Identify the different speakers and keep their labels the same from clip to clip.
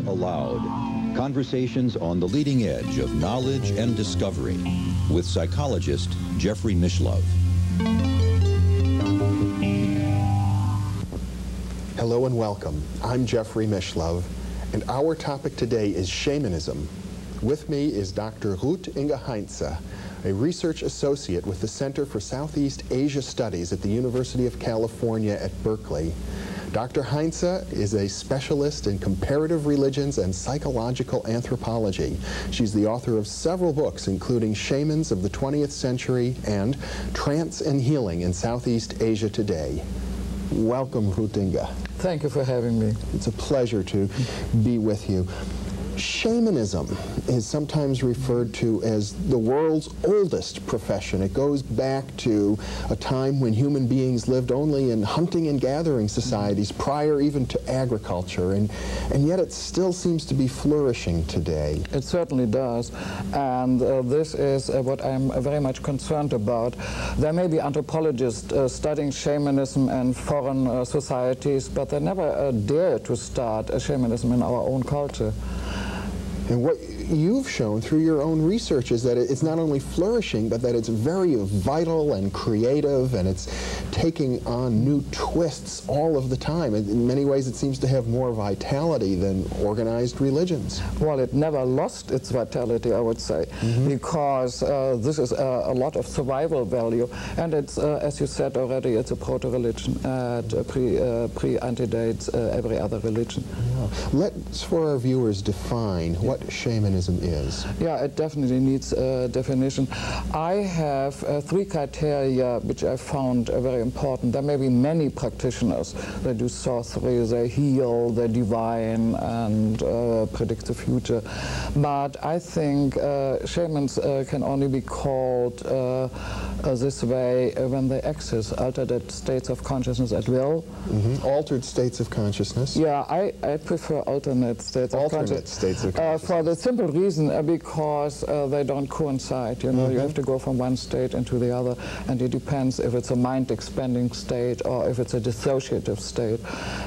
Speaker 1: Learning Aloud. Conversations on the leading edge of knowledge and discovery with psychologist Jeffrey Mishlove.
Speaker 2: Hello and welcome. I'm Jeffrey Mishlove, and our topic today is shamanism. With me is Dr. Ruth Inge-Heinze, a research associate with the Center for Southeast Asia Studies at the University of California at Berkeley. Dr. Heinze is a specialist in comparative religions and psychological anthropology. She's the author of several books, including Shamans of the 20th Century and Trance and Healing in Southeast Asia Today. Welcome, Ruth Inge.
Speaker 3: Thank you for having me.
Speaker 2: It's a pleasure to be with you. Shamanism is sometimes referred to as the world's oldest profession. It goes back to a time when human beings lived only in hunting and gathering societies prior even to agriculture, and yet it still seems to be flourishing today.
Speaker 3: It certainly does, and this is what I'm very much concerned about. There may be anthropologists studying shamanism and foreign societies, but they never dare to start a shamanism in our own culture.
Speaker 2: And what you've shown through your own research is that it's not only flourishing, but that it's very vital and creative, and it's taking on new twists all of the time. In many ways, it seems to have more vitality than organized religions.
Speaker 3: Well, it never lost its vitality, I would say, because this is a lot of survival value, and it's, as you said already, it's a proto-religion. Pre-antedates every other religion.
Speaker 2: Yeah. Let's, for our viewers, define what shamanism is.
Speaker 3: Yeah, it definitely needs a definition. I have three criteria which I found very important. There may be many practitioners that do sorcery, they heal, they divine, and predict the future. But I think shamans can only be called this way when they access altered states of consciousness at will.
Speaker 2: Altered states of consciousness?
Speaker 3: Yeah, I prefer alternate states of consciousness.
Speaker 2: Alternate states of consciousness.
Speaker 3: For the simple reason because they don't coincide. You know, you have to go from one state into the other, and it depends if it's a mind-expanding state or if it's a dissociative state,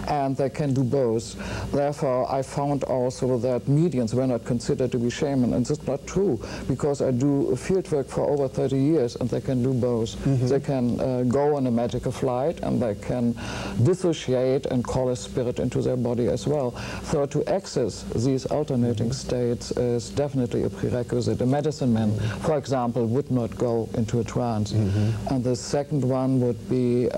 Speaker 3: and they can do both. Therefore, I found also that mediums were not considered to be shaman, and it's not true, because I do field work for over 30 years, and they can do both. They can go on a magical flight, and they can dissociate and call a spirit into their body as well. So to access these alternating states is definitely a prerequisite. A medicine man, for example, would not go into a trance. And the second one would be,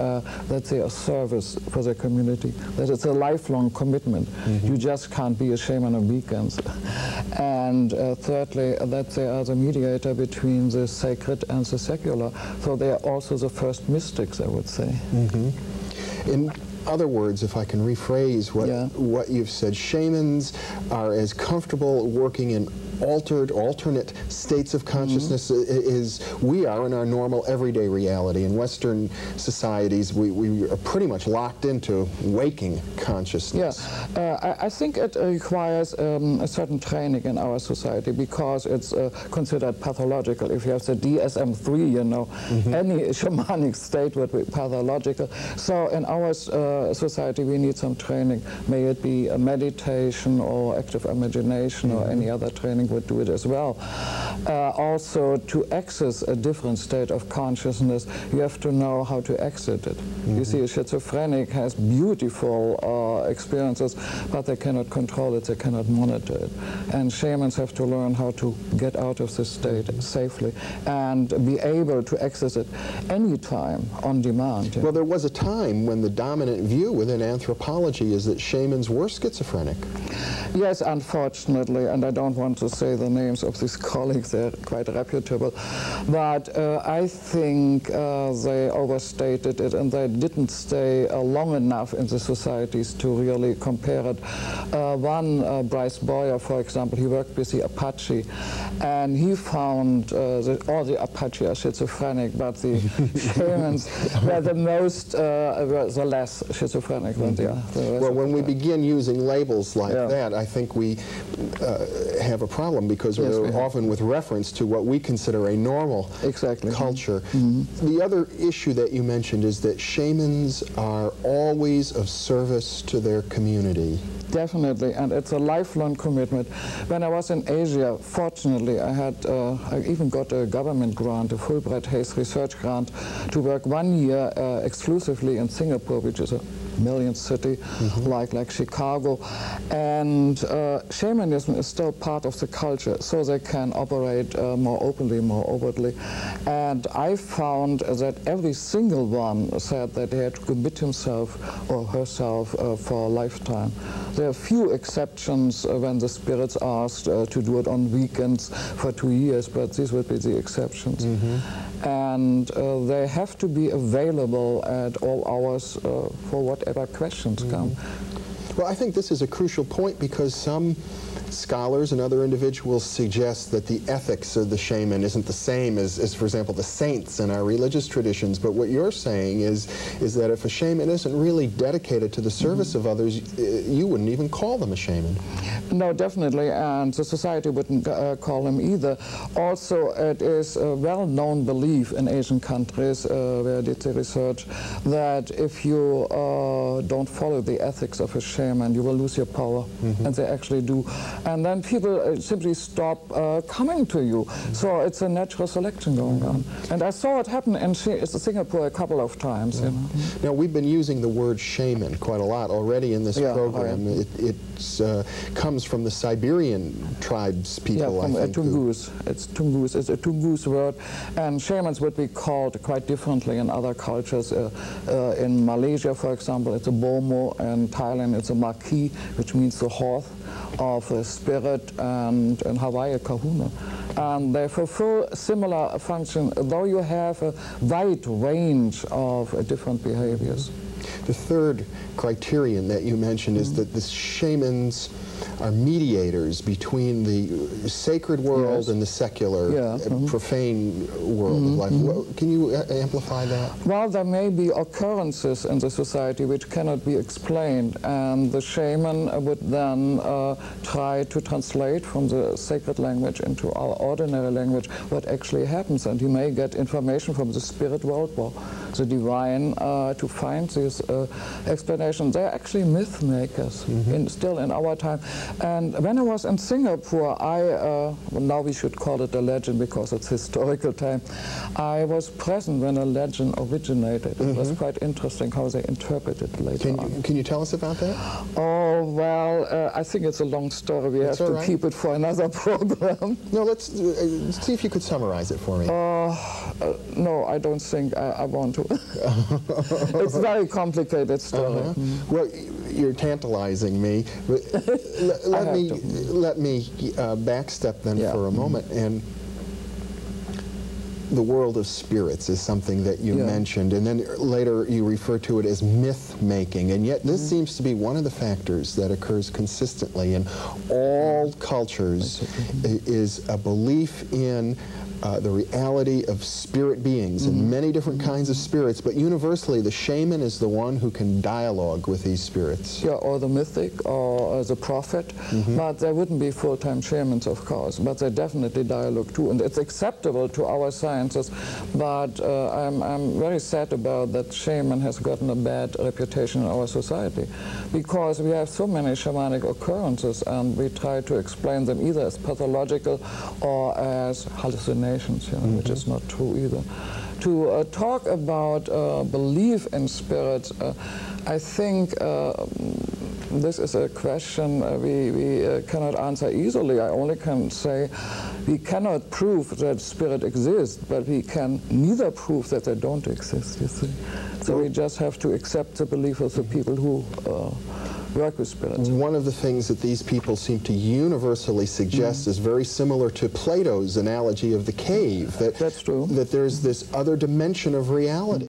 Speaker 3: let's say, a service for the community. That it's a lifelong commitment. You just can't be a shaman on weekends. And thirdly, that they are the mediator between the sacred and the secular. So they are also the first mystics, I would say.
Speaker 2: In other words, if I can rephrase what you've said, shamans are as comfortable working in alternate states of consciousness as we are in our normal everyday reality. In Western societies, we are pretty much locked into waking consciousness.
Speaker 3: I think it requires a certain training in our society, because it's considered pathological. If you have the DSM-3, you know, any shamanic state would be pathological. So in our society, we need some training. May it be a meditation or active imagination or any other training would do it as well. Also, to access a different state of consciousness, you have to know how to exit it. You see, a schizophrenic has beautiful experiences, but they cannot control it, they cannot monitor it. And shamans have to learn how to get out of this state safely and be able to access it anytime, on demand.
Speaker 2: Well, there was a time when the dominant view within anthropology is that shamans were schizophrenic.
Speaker 3: Yes, unfortunately, and I don't want to say the names of these colleagues, they're quite reputable, but I think they overstated it, and they didn't stay long enough in the societies to really compare it. One, Bryce Boyer, for example, he worked with the Apache, and he found that all the Apache are schizophrenic, but the shamans were the most, were the less schizophrenic than the rest.
Speaker 2: Well, when we begin using labels like that, I think we have a problem, because we're often with reference to what we consider a normal culture. The other issue that you mentioned is that shamans are always of service to their community.
Speaker 3: Definitely, and it's a lifelong commitment. When I was in Asia, fortunately, I even got a government grant, a Fulbright Hays research grant, to work 1 year exclusively in Singapore, which is a million city, like Chicago, and shamanism is still part of the culture, so they can operate more openly, more overtly. And I found that every single one said that they had to commit himself or herself for a lifetime. There are few exceptions when the spirits asked to do it on weekends for 2 years, but these would be the exceptions. And they have to be available at all hours for whatever questions come.
Speaker 2: Well, I think this is a crucial point because some scholars and other individuals suggest that the ethics of the shaman isn't the same as, for example, the saints in our religious traditions. But what you're saying is that if a shaman isn't really dedicated to the service of others, you wouldn't even call them a shaman.
Speaker 3: No, definitely, and the society wouldn't call them either. Also, it is a well-known belief in Asian countries, where I did the research, that if you don't follow the ethics of a shaman, you will lose your power, and they actually do. And then people simply stop coming to you. So it's a natural selection going on. And I saw it happen in Singapore a couple of times. You know.
Speaker 2: Now, we've been using the word shaman quite a lot already in this program. It comes from the Siberian tribes people, I think.
Speaker 3: Tungus. It's Tungus. It's a Tungus word. And shamans would be called quite differently in other cultures. In Malaysia, for example, it's a bomo. In Thailand, it's a maki, which means the horse of a spirit, and in Hawaii, a kahuna. And they fulfill similar function, though you have a wide range of different behaviors.
Speaker 2: The third criterion that you mentioned is that the shamans are mediators between the sacred world and the secular, profane world of life. Can you amplify that?
Speaker 3: Well, there may be occurrences in the society which cannot be explained, and the shaman would then try to translate from the sacred language into our ordinary language what actually happens, and he may get information from the spirit world or the divine to find these explanations. They're actually myth makers, still in our time. And when I was in Singapore, now we should call it a legend because it's historical time, I was present when a legend originated. It was quite interesting how they interpreted it later on.
Speaker 2: Can you tell us about that?
Speaker 3: Oh, well, I think it's a long story. We have to keep it for another program.
Speaker 2: No, let's see if you could summarize it for me.
Speaker 3: No, I don't think I want to. It's a very complicated story.
Speaker 2: Well, you're tantalizing me. But let me backstep then for a moment. And the world of spirits is something that you mentioned, and then later you refer to it as myth-making, and yet this seems to be one of the factors that occurs consistently in all cultures, is a belief in the reality of spirit beings and many different kinds of spirits, but universally the shaman is the one who can dialogue with these spirits.
Speaker 3: Yeah, or the mythic, or the prophet, but there wouldn't be full-time shamans, of course, but they definitely dialogue too, and it's acceptable to our sciences, but I'm very sad about that shaman has gotten a bad reputation in our society, because we have so many shamanic occurrences, and we try to explain them either as pathological or as hallucinations. Which is not true either. To talk about belief in spirits, I think this is a question we cannot answer easily. I only can say we cannot prove that spirit exists, but we can neither prove that they don't exist, you see. So we just have to accept the belief of the people who work with spirits.
Speaker 2: One of the things that these people seem to universally suggest is very similar to Plato's analogy of the cave. That's true. That there's this other dimension of reality.